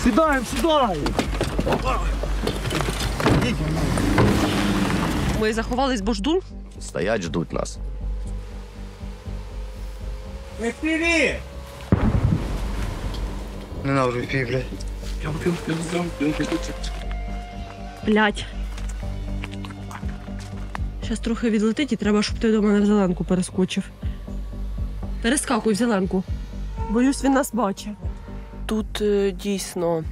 Сідаємо, сідаємо! Ми заховались, бо ждуть? Стоять, ждуть нас. Не піві! Ненавиджу пів, блядь. Блядь. Щас трохи відлетить і треба, щоб ти до мене в зеленку перескочив. Перескакуй в зеленку. Боюсь, він нас бачить. Тут дійсно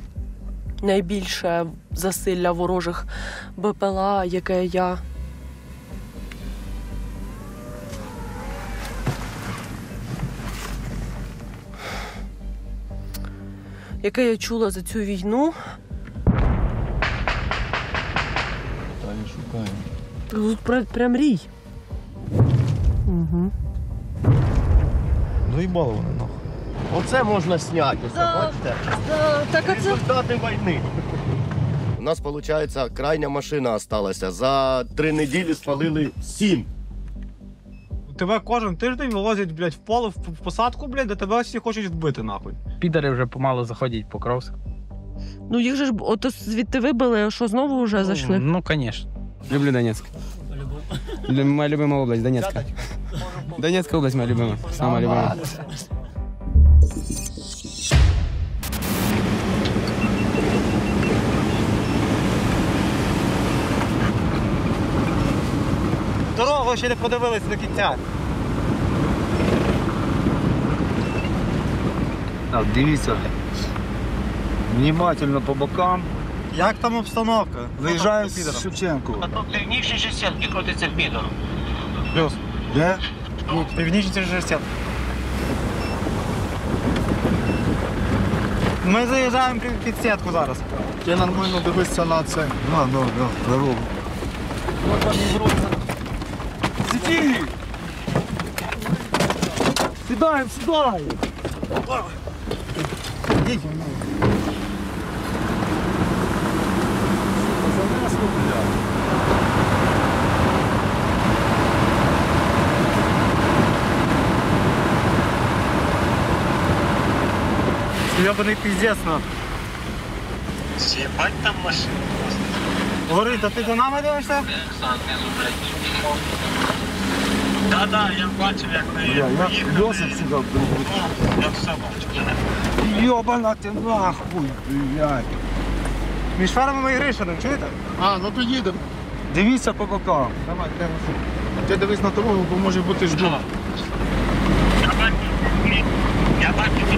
найбільше засилля ворожих БПЛА, яке я чула за цю війну. Та я шукаю. Тут прям рій. Угу. Заїбало вони, нахуй. Оце можна зняти, бачите? Так оце... Результати війни. У нас, виходить, крайня машина залишилася. За 3 неділі спалили 7. Тебе кожен тиждень вилазять, блядь, в поле, в посадку, блядь, де тебе всі хочуть вбити, нахуй. Підари вже помало заходять по Покровськ. Ну їх же ж ото звідти вибили, що знову вже зайшли? Ну, звісно. Люблю Донецк. Моя любимая область, Донецкая. Донецкая область моя любимая, самая любимая. Дорогу ще не подивилися до кінця. Так, дивіться. Внимательно по бокам. Як там обстановка? Виїжджаємо з Шевченко. А тут північніше сітки крутиться підор. Плюс. Де? Північний режисер. Ми заїжджаємо під сітку зараз. Ти нормально дивишся на це. На дорогу. Сідаємо, сідаємо! Йобаний піздець, нахуй. З'їбать там машину. Говорить, а ти за нами дивишся? Да, я бачив, як ви Йосип сюди. Я все бачив. Йобана ти нахуй, блядь. Між фарами ми і Гришиним, чуєте? А, ну то їдемо. Дивіться по бокам. Давай, де машина? Ти дивись на дорогу, бо може бути жду. Я бачив.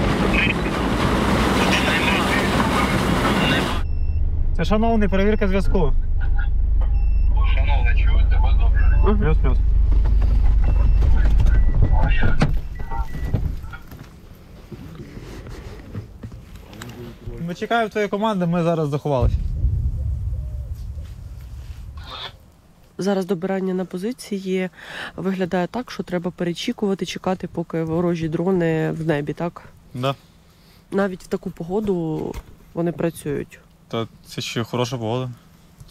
Це шановний, перевірка зв'язку. Шановний, чую тебе добре. Плюс. Ми чекаємо твоєї команди, ми зараз заховалися. Зараз добирання на позиції виглядає так, що треба перечікувати, чекати, поки ворожі дрони в небі, так? Да. Навіть в таку погоду вони працюють. Та це ще хороша погода.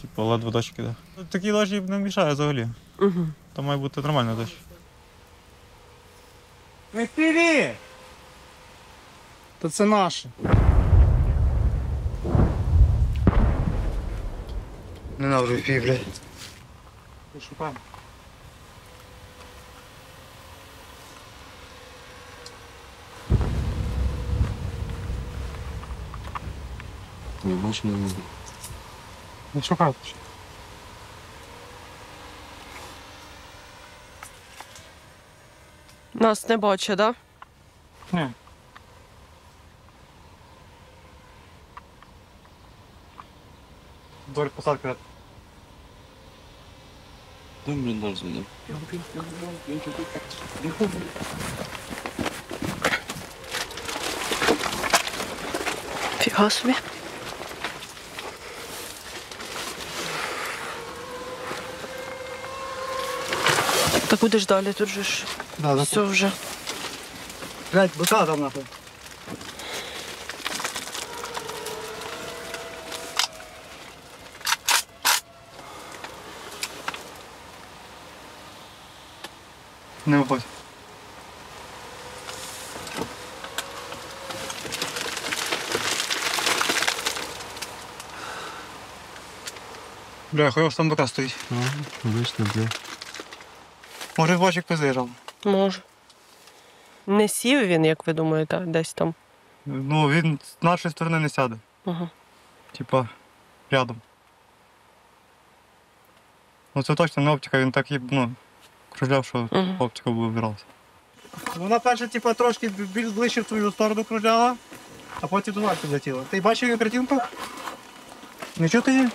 Типу, ледве дощ іде. Такий дощ не мішає взагалі. Угу. Там має бути нормальний дощ. FPV! Та це наше. Ненавиджу пів, блядь. Шукаємо. Не бачу, не видно. Не шукаю. Нас не бачить, так? Ні. Вдоль посадки. Там бліндаж звідав. Фіга собі. Так куди ж далі? Тут же ж все вже. Блять, бока там нахуй. Не виходь. Бля, хуй там бока стоїть. Обично, де. Може, бачик позаїжджав. Може. Не сів він, як ви думаєте, десь там. Ну, він з нашої сторони не сяде. Ага. Типа, рядом. Ну це точно не оптика, він так кружляв, що оптика буде вбиралася. Вона перша, типа, трошки більш ближче в твою сторону кружляла, а потім до нас підлетіла. Ти бачив її картинку? Не чути її?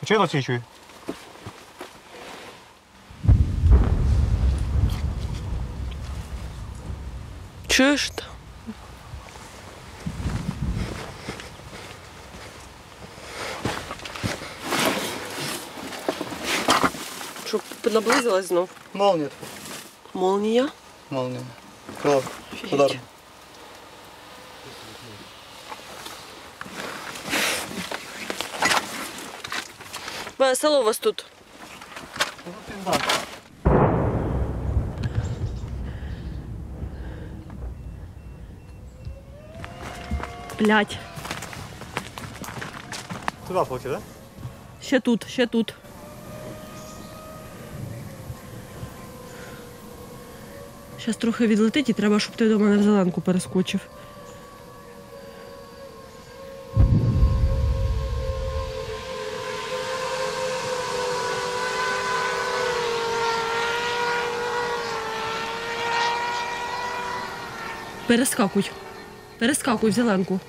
Чого я чую? Чуєш? Та? Що, наблизилась знов? Молния. Молнія? Молния. Кров. Офігеть. Удар. Село у вас тут? Блять. Туди получив, так? Ще тут, ще тут. Щас трохи відлетить і треба, щоб ти до мене в зеленку перескочив. Перескакуй. Перескакуй в зеленку.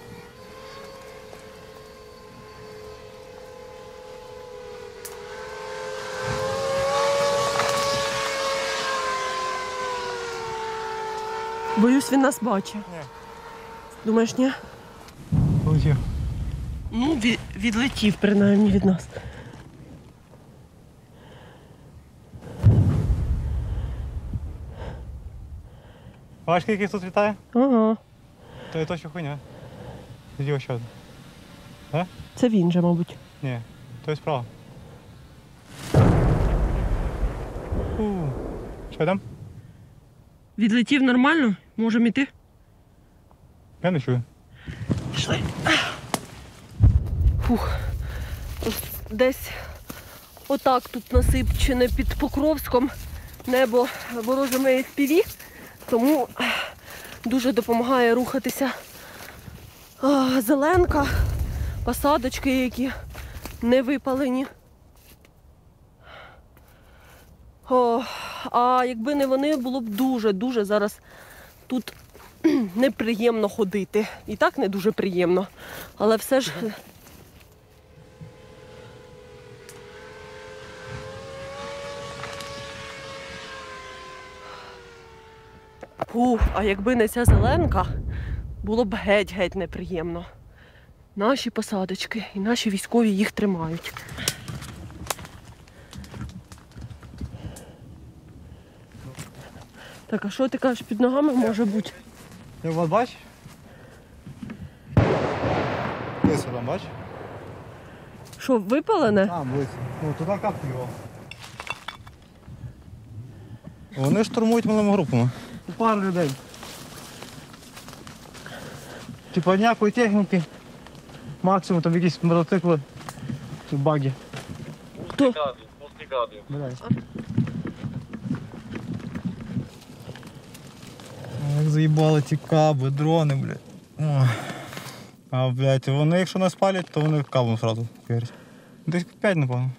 Боюсь, він нас бачить. Ні. Думаєш, ні? Получив. Ну, відлетів, принаймні, від нас. Бачиш, скільки тут літає? Ага. То є точно хуйня. Тоді ще один. Це він же, мабуть. Ні, то є справа. Що йдемо? Відлетів нормально? Можемо йти? Я не чую. Пішли. Фух. Десь отак тут насипчене під Покровськом небо ворожими FPV, тому дуже допомагає рухатися зеленка, посадочки, які не випалені. А якби не вони, було б дуже зараз тут неприємно ходити. І так не дуже приємно, але все ж... а якби не ця зеленка, було б геть-геть неприємно. Наші посадочки і наші військові їх тримають. Так, а що ти кажеш, під ногами може бути? Ти вас бачиш? Близько там, бачиш? Що, випалене? Там, близько. Ну, туди капку його. Вони штурмують малими групами. Пару людей. Типа ніякої техніки. Максимум там якісь мотоцикли. Баги. Хто? Блядь. Як заїбали ті каби, дрони, блядь. Ой. А, блядь, вони якщо нас палять, то вони кабом одразу вірять. Десь 5, напевно.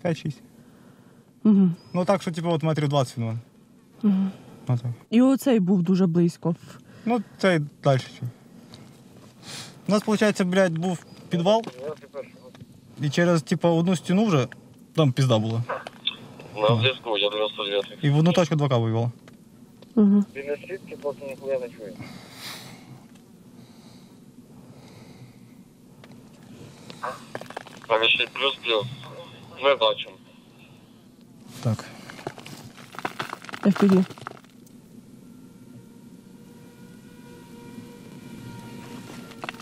5-6. Угу. Ну так, що типу от метрів 20 від мене. Угу. Отак. І оцей був дуже близько. Ну, це далі. У нас, виходить, блядь, був підвал. І через, типу, одну стіну вже там пізда була. На зв'язку, я 99. І в одну точку 2 каби вивела. Угу. Він на свідки, поки ніхуя не чує. Так, ще плюс-плюс. Ми бачимо. Так. FPV.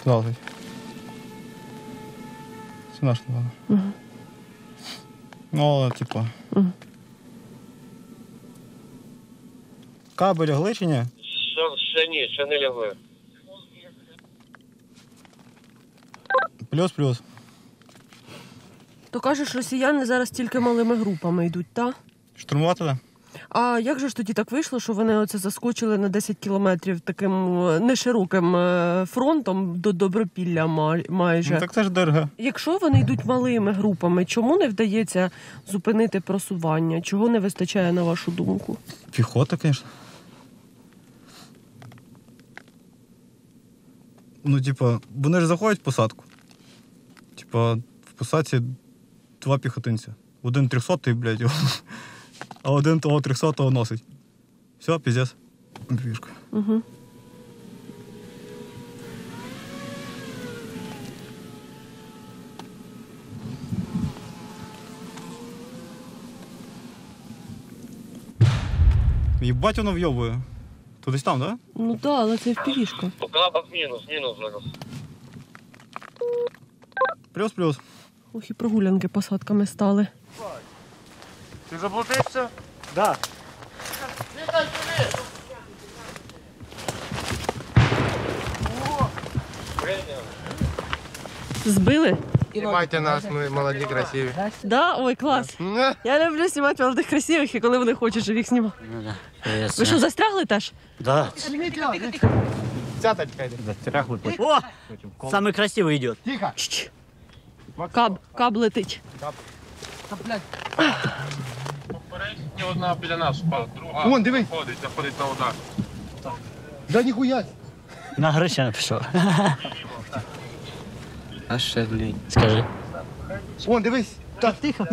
Туди летить. Це наш, напевно. Угу. Ну, але, типу. Угу. Каби лягли чи ні? Ще ні, ще не лягли. Плюс-плюс. То кажеш, росіяни зараз тільки малими групами йдуть, так? Штурмувати, так? А як же ж тоді так вийшло, що вони оце заскочили на 10 кілометрів таким нешироким фронтом до Добропілля майже? Ну, так це ж ДРГ. Якщо вони йдуть малими групами, чому не вдається зупинити просування? Чого не вистачає, на вашу думку? Піхота, звісно. Ну, типа, вони ж заходять в посадку. Типа, в посадці 2 піхотинця. Один 300-й, блядь, а один того 300-го носить. Все, піздець. Двіжка. Угу. Єбать воно вйобує. То десь там, да? Ну так, але це впівішка. По крабах мінус зараз. Плюс-плюс. Ох, і прогулянки посадками стали. Ти заблудився? Да. Збили? Знімайте нас, ми молоді, красиві. Да? Ой, клас. Я люблю знімати молодих красивих, і коли вони хочуть, щоб їх знімати. Ви що, застрягли теж? Да. Цяточка йде. О! Самый красивый идет. Чш. Каб летить. Попередньо одна біля нас впала, друга Вон, дивись. заходить на удар. Да ніхуя. На Грища пішов. А ще, блін. Скажи. Вон, дивись. Так, Тихо.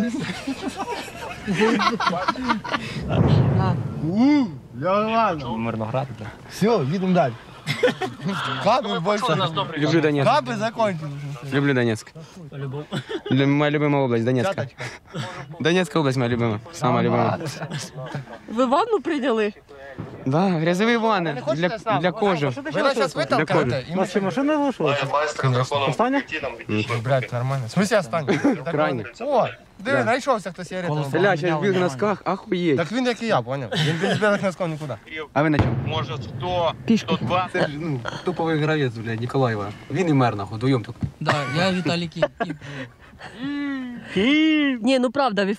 ладно. Мирноград. Все, їдемо далі. Каби більше. Люблю Донецьк. Каби закончили. Люблю Донецк. Моя любимая область, Донецка. Цяточка. Донецкая область моя любимая. Самая любимая. Ви ванну прийняли? Да, грязовые ванны для кожи. Ви нас зараз Для кожи. виталкаєте? Наші машини вийшли? Остання? Блядь, нормально. В смысле останній? Крайне. О, диви, знайшовся хтось сигаретом. Стреляй, сейчас в белых носках, охуеть. Так він як і я, поняв? Він без білих носків нікуди. А ви на чому? Може 100, Пішки. 102. Це ж, туповий гравець, блядь, Ніколаєва. Він і мер, нахуй, вдвоєм тут. Да, я Віталій Кіп. Ні, ну правда,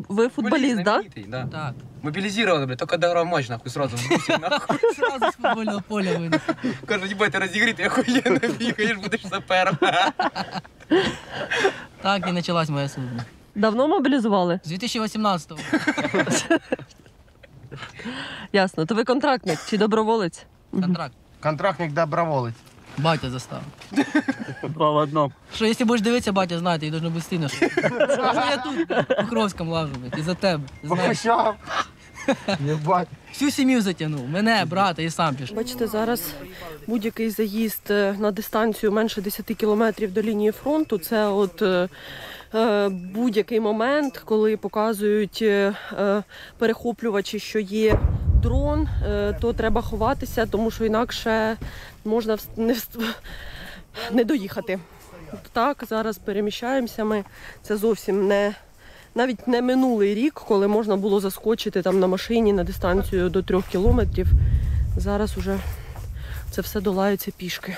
ви футболіст, да? Да? Так. Мобилизировали, блядь, только дограв матч, нахуй, сразу в бусі, нахуй. Сразу з футбольного поля винес. Каже, їбать, ти розігрітий, охуєнно бігаєш, будеш сапером. Так і почалась моя служба. Давно мобілізували? З 2018-го. Ясно. То ви контрактник чи доброволець? Контракт. Контрактник доброволець. Батя застав. Два в одном. Що, якщо будеш дивитися, батя, знає, ти должно бути стильно. Що я тут в Покровському лажу, блядь, і за тебе. Знаєш. Єбать. Всю сім'ю затягнув. Мене, брата і сам пішов. Бачите, зараз будь-який заїзд на дистанцію менше 10 кілометрів до лінії фронту – це от будь-який момент, коли показують перехоплювачі, що є дрон, то треба ховатися, тому що інакше можна не доїхати. Так, зараз переміщаємося ми. Це зовсім навіть не минулий рік, коли можна було заскочити там на машині на дистанцію до 3 кілометрів. Зараз уже це все долається пішки.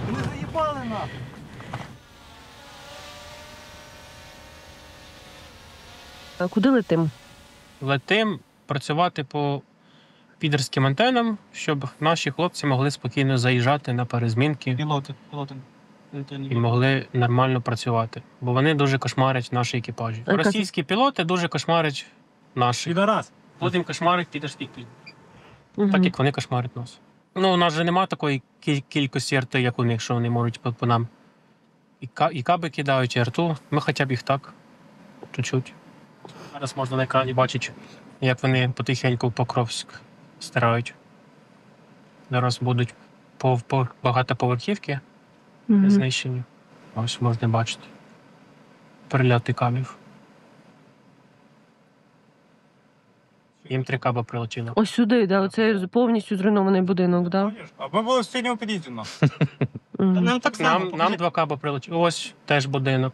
Вони заїбали нахуй. А куди летим? Летим працювати по підерським антенам, щоб наші хлопці могли спокійно заїжджати на перезмінки Пілоти. і могли нормально працювати. Бо вони дуже кошмарять наші екіпажі. А яка Російські пілоти дуже кошмарять наші. Підарас. Будемо кошмарити підерських пілотів. Так як вони кошмарять нас. Ну, у нас же немає такої кількості арти, як у них, що вони можуть по нам. І каби кидають, і арту. Ми хоча б їх так. Чуть-чуть. Зараз можна на екрані бачити, як вони потихеньку в Покровськ стирають. Зараз будуть багатоповерхівки знищені. Ось можна бачити. Прильоти кабів. Їм 3 каба прилетіло. Ось сюди, да, оце повністю зруйнований будинок, да? А ми були в синьому під'їзді. Нам так само. Нам 2 каба прилетіло. Ось теж будинок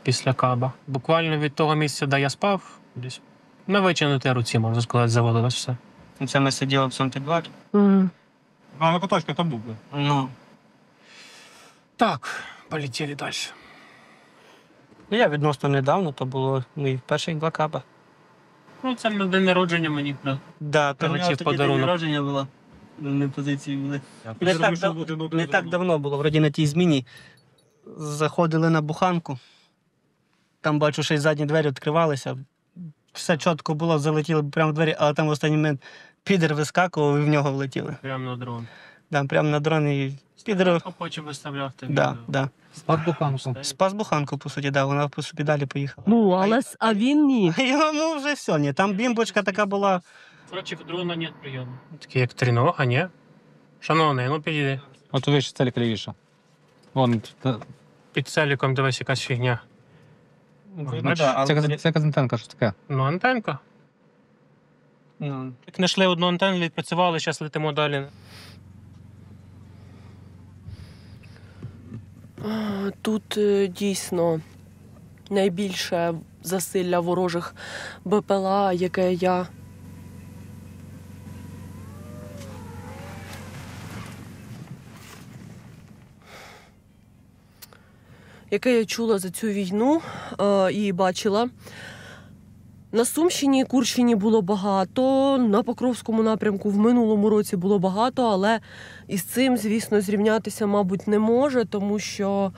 після каба. Буквально від того місця, де я спав, десь На витягнутій руці, можна сказати, завалилось все. Це ми сиділи в Сонтебакі. А на куточку там був. Ну. Так, полетіли далі. Я відносно недавно, то було мої перших 2 каба. Ну, це на день народження мені Да, то прилетів подарунок. народження було. Ми позиції були. Не Не так давно було, вроді на тій зміні. Заходили на буханку. Там бачу, що й задні двері відкривалися. Все чітко було, залетіли прямо в двері, але там в останній момент підер вискакував і в нього влетіли. Прямо на дрон. Да, прямо на дрон і підер. А потім виставляв тобі. Да. Спас буханку. Спас буханку, по суті, да, вона по собі далі поїхала. Ну, але а він ні. Ну, вже все, ні. Там бімбочка така була. Короче, в дрона нет прийому. Такий як тринога, ні? Шановний, ну підійди. От вище целик лівіше. Вон, Під целіком дивись якась фігня. це казантенка, що таке? Ну, антенка. Ну, Як знайшли одну антенну, відпрацювали, зараз летимо далі. Тут дійсно найбільше засилля ворожих БПЛА, яке я чула за цю війну і бачила. На Сумщині і Курщині було багато, на Покровському напрямку в минулому році було багато, але із цим, звісно, зрівнятися, мабуть, не може, тому що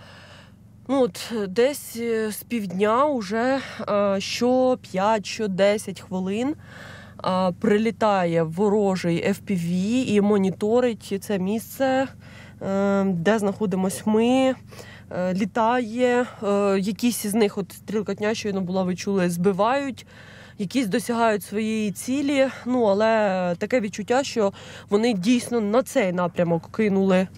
десь з півдня вже що 5, що 10 хвилин прилітає ворожий FPV і моніторить це місце, де знаходимось ми. Літає, якісь із них, от стрілкотня, щойно була, ви чули, збивають, якісь досягають своєї цілі, але таке відчуття, що вони дійсно на цей напрямок кинули.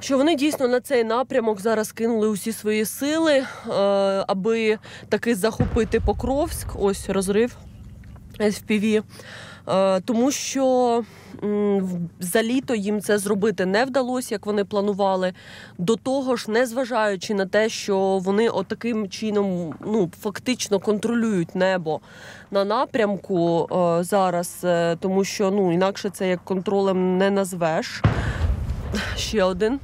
Що вони дійсно на цей напрямок зараз кинули усі свої сили, аби таки захопити Покровськ, ось розрив FPV. Тому що за літо їм це зробити не вдалося, як вони планували. До того ж, незважаючи на те, що вони отаким чином фактично контролюють небо на напрямку зараз, тому що інакше це як контролем не назвеш. Ще один.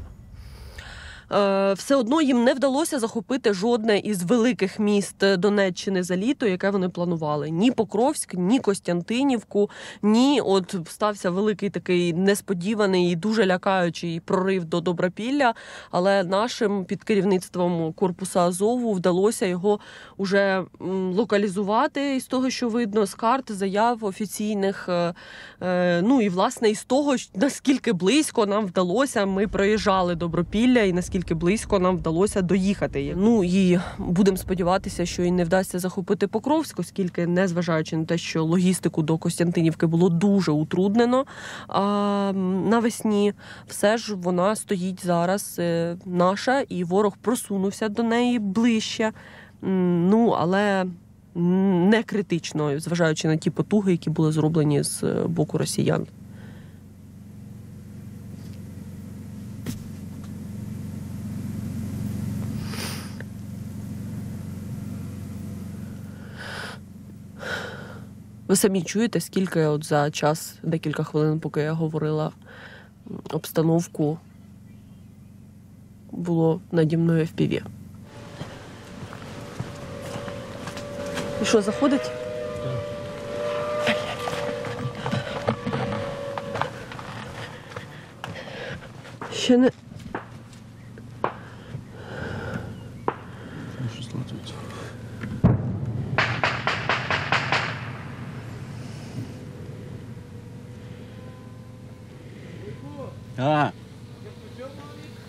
Все одно їм не вдалося захопити жодне із великих міст Донеччини за літо, яке вони планували. Ні Покровськ, ні Костянтинівку, ні стався великий такий несподіваний і дуже лякаючий прорив до Добропілля, але нашим під керівництвом корпусу Азову вдалося його уже локалізувати із того, що видно з карт, заяв офіційних, і власне із того, наскільки близько нам вдалося, ми проїжджали Добропілля і наскільки близько нам вдалося доїхати. І будемо сподіватися, що і не вдасться захопити Покровськ, оскільки, незважаючи на те, що логістику до Костянтинівки було дуже утруднено навесні, все ж вона стоїть зараз наша, і ворог просунувся до неї ближче, але не критично, зважаючи на ті потуги, які були зроблені з боку росіян. Ви самі чуєте, скільки за час, декілька хвилин, поки я говорила обстановку, було наді мною FPV. І що, заходить? Ще не...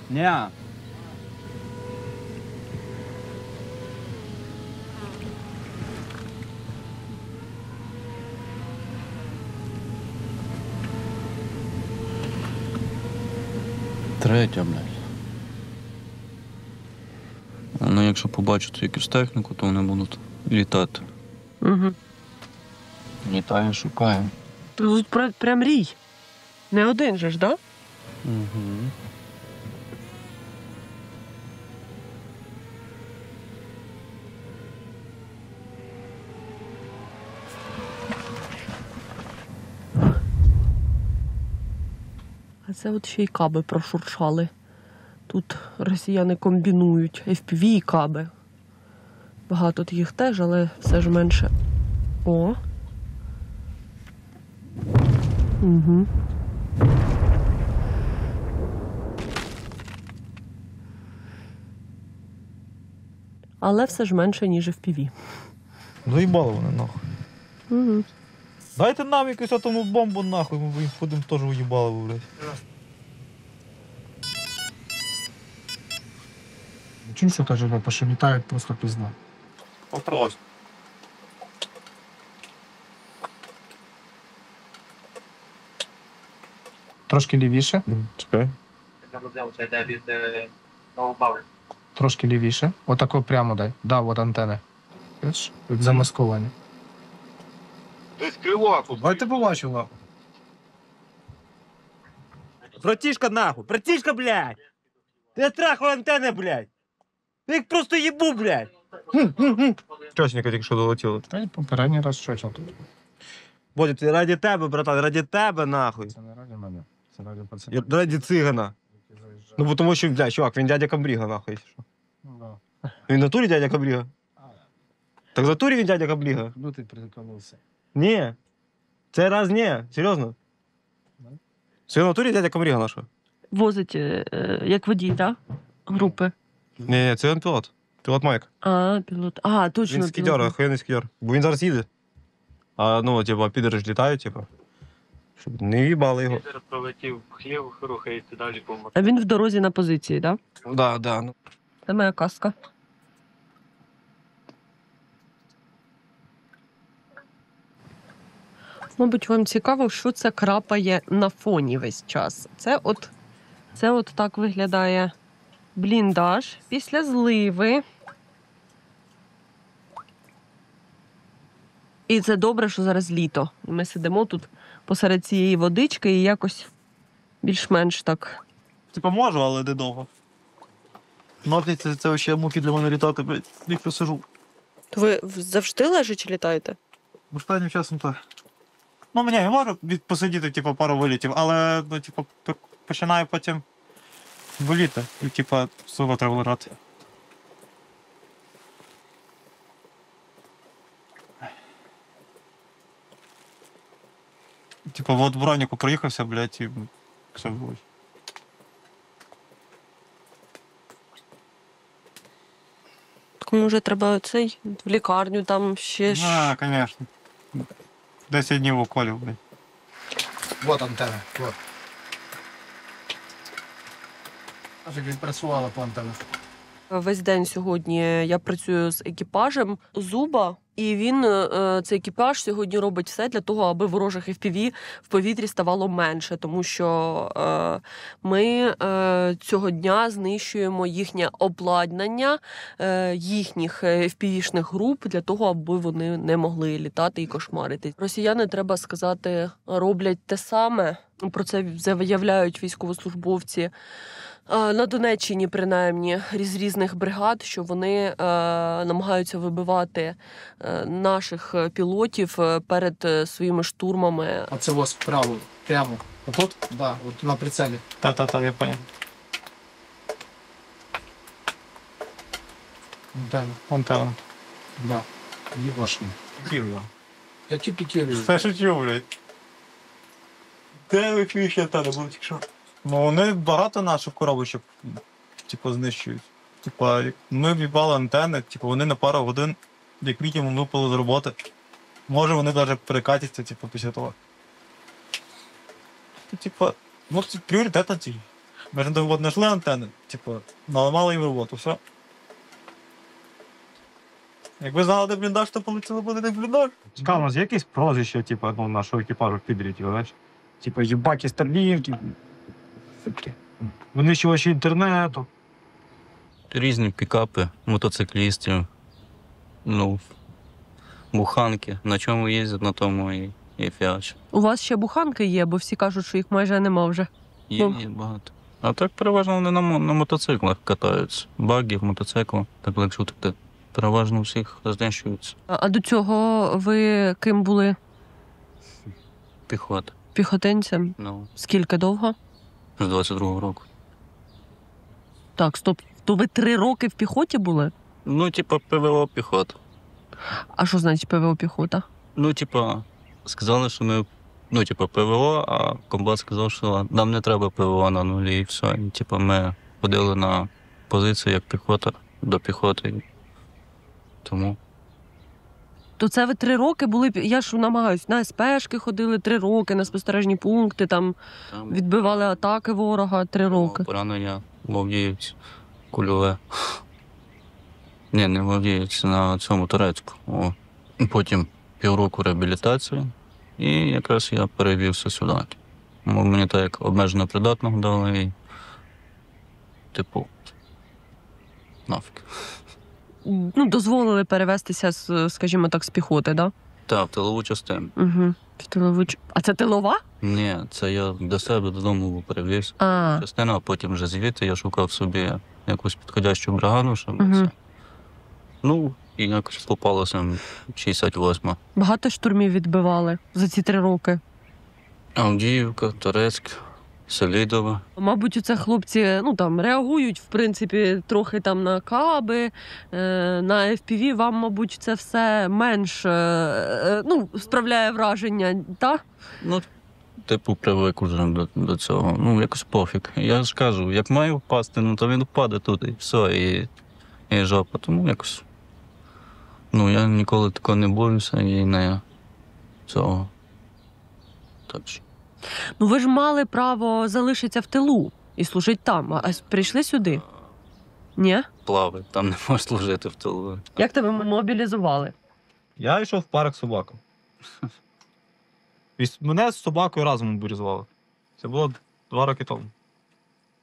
Ня. Третя, блядь. Ну, якщо побачать якусь техніку, то вони будуть літати. Угу. Літає, шукає. Тут прям рій. Не один же ж, да? Угу. А це от ще й каби прошуршали. Тут росіяни комбінують FPV і каби. Багато їх теж, але все ж менше. О! Угу. Але все ж менше, ніж FPV. Заїбали вони нахуй. Угу. Дайте нам якусь атомну бомбу нахуй, ми їм ходимо теж уїбали, блядь. Чувствую тоже, потому что летает просто пизда. Попалось. Трошки лівіше. Чекай. Трошки лівіше. Отако прямо дай. Да, от антени. Бачиш? Замасковані. Десь крило тут. Дайте побачив нахуй. Братишка нахуй! Братишка, блядь! Ти трахав антенни, блядь! Ти їх просто їбу, блядь! Чосника тільки що долетіло. Та й попередній раз щось тут. Бодя, це раді тебе, братан, раді тебе, нахуй. Це не раді мене. Це раді пацанів. Раді цигана. Ну, бо тому що, блядь, чувак, він дядя Камбріга, нахуй. Ну, Він в натурі дядя Камбріга? Так в натурі він дядя Камбріга? ну ти приколовся. Ні. Це раз ні, серйозно. Це в натурі дядя Камбріга нашого? Возить як водій, так? Групи. Ні, це він пілот. Пілот Майк. А, пілот. А, точно. Він скідер, охуєнний скідер. Бо він зараз їде. А, ну, типа, підери ж літають, типа. Щоб не їбали його. Підер пролетів хлів, рухається далі по А він в дорозі на позиції, так? Да, да. Це моя каска. Мабуть, вам цікаво, що це крапає на фоні весь час. Це от так виглядає бліндаж після зливи. І це добре, що зараз літо. Ми сидимо тут посеред цієї водички і якось більш-менш так. Типа можу, але не довго. Ноги це ще муки для мене літати, блядь, як сижу. То ви завжди лежачи літаєте? Останнім часом так. Ну, мені я можу посидіти, типу, пару вилітів, але, ну, типу, починаю потім боліти. І, типу, все одно треба лежати. Типу, от в Броніку проїхався, блядь, і все було. Так може треба в лікарню там ще ж. А, звісно. 10 днів уколів, блядь. Вот антенна. Вот. Аж як відпрацювала по антенах. Весь день сьогодні я працюю з екіпажем Зуба, і цей екіпаж сьогодні робить все для того, аби ворожих FPV в повітрі ставало менше, тому що ми цього дня знищуємо їхнє обладнання, їхніх FPV-шних груп для того, аби вони не могли літати і кошмарити. Росіяни, треба сказати, роблять те саме. Про це заявляють військовослужбовці на Донеччині, принаймні, з різних бригад, що вони намагаються вибивати наших пілотів перед своїми штурмами. А це ось вправо, прямо. Отут? Так, да, от на прицелі. Та, я понял. Антенна. Антенна. Да. Єбашний. Кірва. Я тільки кірю. Все шучу, блядь. Де ви фіші антенни будуть, якщо? Ну, вони багато наших коробочок, типу, знищують. Типа, ми в'їбали антенни, типу, вони на пару годин, як мінімум, випали з роботи. Може, вони навіть перекатяться, типу, після того. Типа, ну, це пріоритетна ціль. Ми ж от знайшли антенни, типу, наламали їм роботу, все. Якби знали, де бліндаж, то полетіли б де бліндаж. Цікаво, у нас є якісь прозвище, типу, ну, нашого екіпажу в підрі, знаєш? Типу, їбаки Старлінки, винищувачі інтернету. Різні пікапи, мотоциклістів, ну, буханки. На чому їздять, на тому і фіач. У вас ще буханки є, бо всі кажуть, що їх майже нема вже. Є багато. А так переважно вони на мотоциклах катаються. Баги, мотоцикли, так якщо так, переважно у всіх знищуються. А до цього ви ким були? Піхота. Піхотинцем? Ну. Скільки довго? З 22-го року. Так, стоп. То ви 3 роки в піхоті були? Ну, типа, ПВО піхота. А що значить ПВО піхота? Ну, типа, сказали, що ми, ну, типа, ПВО, а комбат сказав, що нам не треба ПВО на нулі, і все. І, типа, ми ходили на позиції як піхота до піхоти. Тому. То це ви 3 роки були, я ж намагаюсь, на СПшки ходили 3 роки, на спостережні пункти, там відбивали атаки ворога 3 роки. Поранення в Авдіївці, кульове. Ні, не в Авдіївці, на цьому Турецьку. О. Потім півроку реабілітації, і якраз я перевівся сюди. Мені так як обмежено придатного дали, і типу, нафіг. Ну, дозволили перевестися, скажімо так, з піхоти, да? Так, в тилову частину. Угу. А це тилова? Ні, це я до себе додому перевівся. А. Частину, а потім вже звідти я шукав собі якусь підходящу бригаду, щоб це. Ну, і якось попалося 68-ма. Багато штурмів відбивали за ці 3 роки? Авдіївка, Турецьк, Селідове. Мабуть, оце хлопці, ну, там, реагують, в принципі, трохи там на каби, на FPV. Вам, мабуть, це все менш, ну, справляє враження, так? Ну, типу, привик уже до цього. Ну, якось пофіг. Я ж кажу, як маю впасти, ну, то він впаде тут, і все, і жопа. Тому якось, ну, я ніколи такого не боюся і не цього. Так що. Ну, ви ж мали право залишитися в тилу і служити там, а прийшли сюди? Ні? Плавати, там не можеш служити в тилу. Як тебе мобілізували? Я йшов в парк з собакою. Мене з собакою разом мобілізували. Це було 2 роки тому.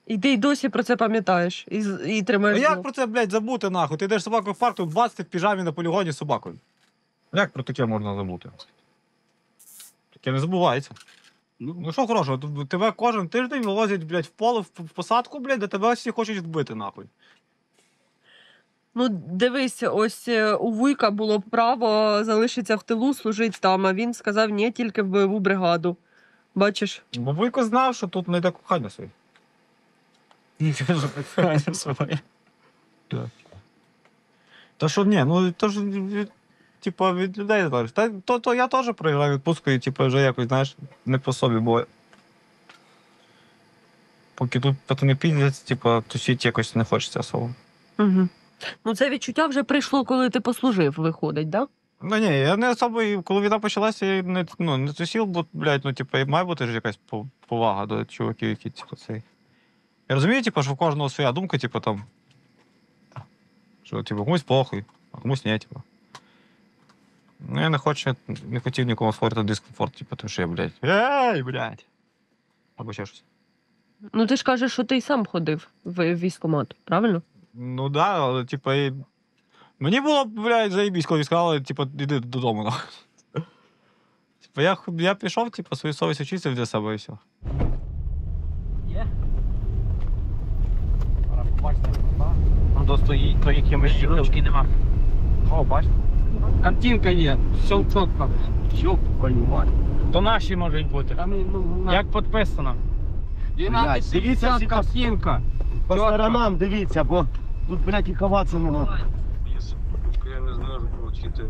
І ти й досі про це пам'ятаєш? І тримаєш. А як про це, блядь, забути, нахуй? Ти йдеш з собакою в парк, тут 20 в піжамі на полігоні з собакою. Як про таке можна забути? Таке не забувається. Ну що хорошого, тебе кожен тиждень вивозять, блядь, в поле, в посадку, блядь, де тебе всі хочуть вбити, нахуй. Ну, дивись, ось у Вуйка було право залишитися в тилу, служити там, а він сказав, ні, тільки в бойову бригаду. Бачиш? Бо Вуйко знав, що тут не йде кохання своє. Кохання своє. Та що, ні, ну, то ж, типа, від людей залежить. То я теж проіграв відпустку і, типу, вже якось, знаєш, не по собі, бо поки тут пацани піздять, типу, тусіть якось не хочеться особо. Угу. Ну, це відчуття вже прийшло, коли ти послужив, виходить, так? Да? Ну ні, я не особо, коли війна почалася, я не тусів, бо, блядь, ну, типу, має бути ж якась повага до чуваків, які, типу, цей. Я розумію, типу, що в кожного своя думка, типу, там, що, типу, комусь похуй, а комусь ні, типу. Ну, я не хотів нікому створити дискомфорт, типу, тому що я, блядь, ей, блядь. Або ще щось. Ну, ти ж кажеш, що ти й сам ходив в військкомат, правильно? Ну, да, але, типу, мені було, блядь, заєбісь, коли сказали, типу, іди додому, нахуй. Типу, я пішов, типу, свою совість очистив для себе і все. Є? Бачите, там достоїть, то якимось ручки нема. О, бачите? Картинка є, все чітко. Що понімати? То наші можуть бути. Як підписано. Блядь, дивіться всі картинка. по сторонам, дивіться, бо тут, блядь, і ховатися не можна. Я не зможу отримати.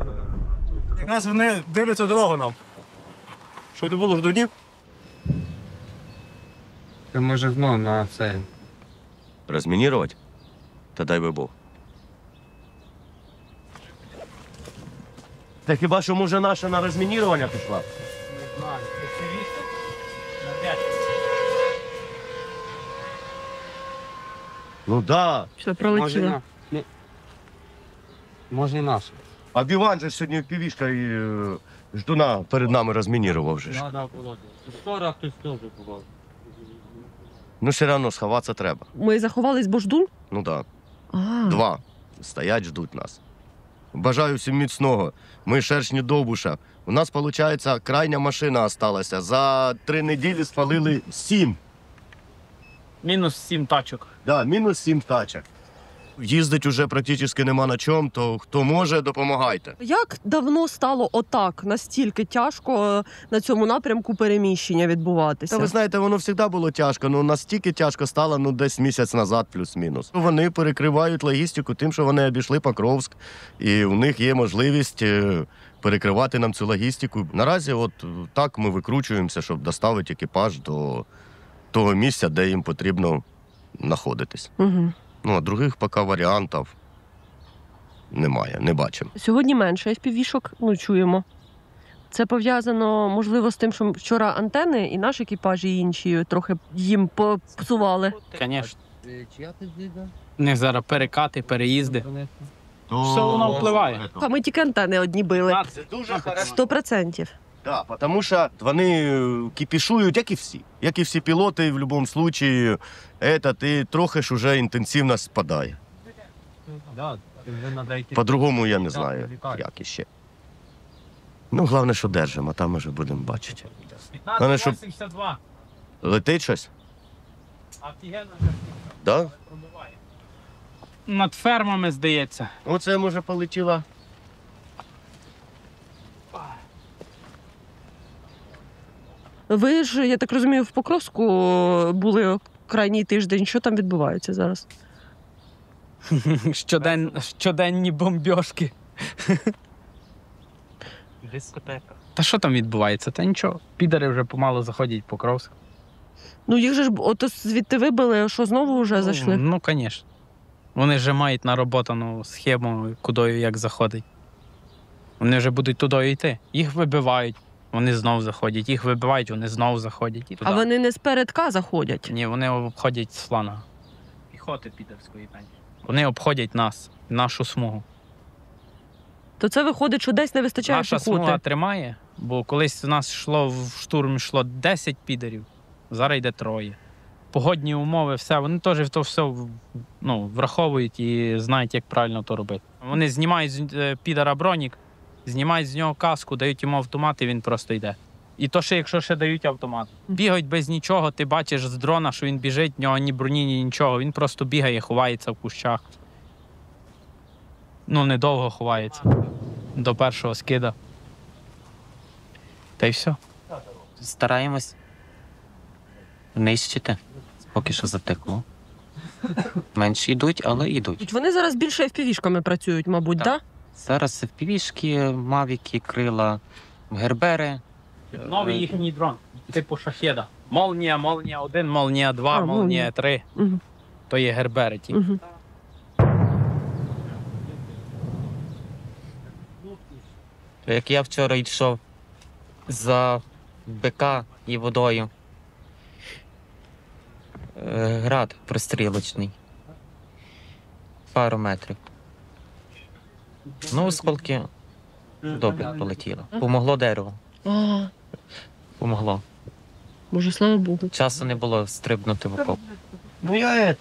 Якраз вони дивляться дорогу нам. Щоб не було ждунів. Ти може знову на це. Розмінірувати? Та дай би Бог. Та хіба що, може, наша на розмінірування пішла? Не знаю. Ну да. Що, пролетіло? Може і наш. А Біван же сьогодні півішка і ждуна перед нами розмінірував вже ж. Да, було. Вчора хтось теж було. Ну, все одно сховатися треба. Ми заховались, бо ждун? Ну так. А. Да. 2. Стоять, ждуть нас. Бажаю всім міцного. Ми шершні Довбуша. У нас, виходить, крайня машина осталася. За 3 неділі спалили 7. Мінус 7 тачок. Да, мінус 7 тачок. Їздить уже практично нема на чому, то хто може, допомагайте. Як давно стало отак, настільки тяжко на цьому напрямку переміщення відбуватися? Та ви знаєте, воно завжди було тяжко, але настільки тяжко стало десь місяць назад плюс-мінус. Вони перекривають логістику тим, що вони обійшли Покровськ, і у них є можливість перекривати нам цю логістику. Наразі от так ми викручуємося, щоб доставити екіпаж до того місця, де їм потрібно знаходитись. Угу. Ну, а других поки варіантів немає, не бачимо. Сьогодні менше FPV-шок, чуємо. Це пов'язано, можливо, з тим, що вчора антени і наш екіпаж, і інші трохи їм попсували. Звісно. У них зараз перекати, переїзди. Все воно впливає. А ми тільки антени одні били. Це дуже 100%. Так, тому що вони кипішують, як і всі. Як і всі пілоти, в будь-якому випадку, і трохи ж вже інтенсивність спадає. По-другому я не знаю, як іще. Ну, головне, що держимо, а там вже будемо бачити. Головне, щоб 1582. летить щось? Офігенно. Да? Над фермами, здається. Оце, може, полетіла. Ви ж, я так розумію, в Покровську були крайній тиждень. Що там відбувається зараз? Щоденні бомбьошки. Дискотека. Та що там відбувається? Та нічого. Підари вже помало заходять в Покровськ. Їх же ж звідти вибили, що знову вже зайшли? Ну, звісно. Вони вже мають нароботану схему, куди і як заходить. Вони вже будуть туди йти. Їх вибивають, вони знов заходять. Їх вибивають, вони знов заходять. А вони не спередка заходять? Ні, вони обходять з фланга. Піхоти підерської пені. Вони обходять нас, нашу смугу. То це виходить, що десь не вистачає Наша піхоти. смуга тримає, бо колись у нас йшло в штурм 10 підерів, зараз йде 3. Погодні умови, все, вони теж то все враховують і знають, як правильно то робити. Вони знімають з підара бронік, знімають з нього каску, дають йому автомат, і він просто йде. І то ще, якщо ще дають автомат. Бігають без нічого, ти бачиш з дрона, що він біжить, в нього ні броні, ні нічого. Він просто бігає, ховається в кущах. Недовго ховається. До першого скида. Та й все. Стараємось нищити. Поки що затекло. Менше йдуть, але йдуть. Вони зараз більше FPV-шками працюють, мабуть, так? Да? Зараз FPV-шки, мавіки, крила, гербери. Новий їхній дрон, типу шахеда. Молнія, Молнія 1, Молнія 2, Молнія 3. Угу. То є гербери ті. Угу. Як я вчора йшов за БК і водою, град пристрілочний. Пару метрів. Осколки добре полетіло. Помогло дерево. Помогло. Боже, слава Богу. Часу не було стрибнути в окоп. Я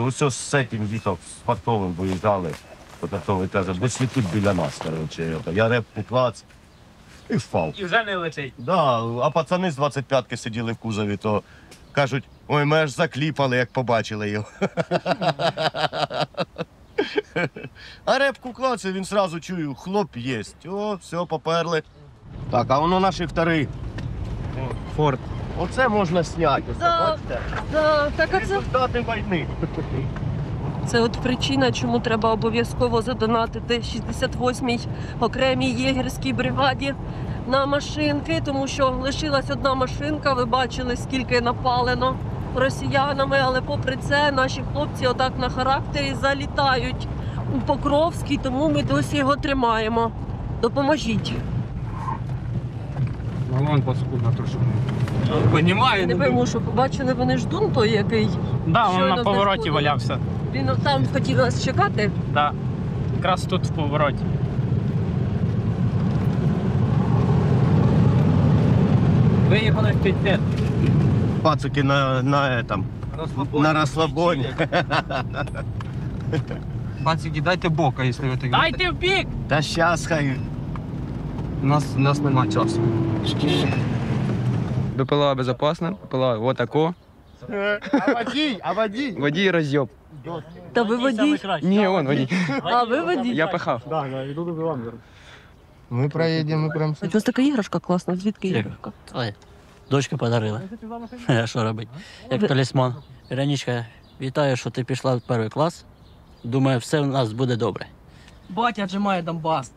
усе з цим віток, з Патковим виїжджали. Готовий каже, десь летить біля нас, коротше. Я репку клац і впав. І вже не летить. Да, а пацани з 25-ки сиділи в кузові, то кажуть, ой, ми аж закліпали, як побачили його. А репку клацає, він одразу чую, хлоп єсть. О, все, поперли. Так, а воно наші втори. Форд. Оце можна зняти, бачите? Да, так, а це... Результати війни. Це от причина, чому треба обов'язково задонатити 68-й окремій єгерській бригаді на машинки, тому що лишилась одна машинка, ви бачили, скільки напалено росіянами, але попри це наші хлопці отак на характері залітають у Покровський, тому ми досі його тримаємо. Допоможіть. Вон паскудно трошки. Понімаю. Не пойму, що побачили вони ждун той, який Да, він щойно на повороті заходив. валявся. Він там хотів нас чекати. Да. Якраз тут в повороті. Виїхали в підтет. Пацики на розслабоні. Пацики, дайте бока, якщо ви так. Дайте в бік! Та щас хай. У нас нема часу. БПЛА безпечна, БПЛА вот тако. А водій? Водій роз'єб. Та ви водій? Ні, он водій. А, ви водій? Я пахав. Ми проїдемо прямо. У вас така іграшка класна, звідки іграшка? Ой, дочка подарила. Що робити? Як талісман. Іранічка, вітаю, що ти пішла в перший клас. Думаю, все у нас буде добре. Батя отжимає Донбас.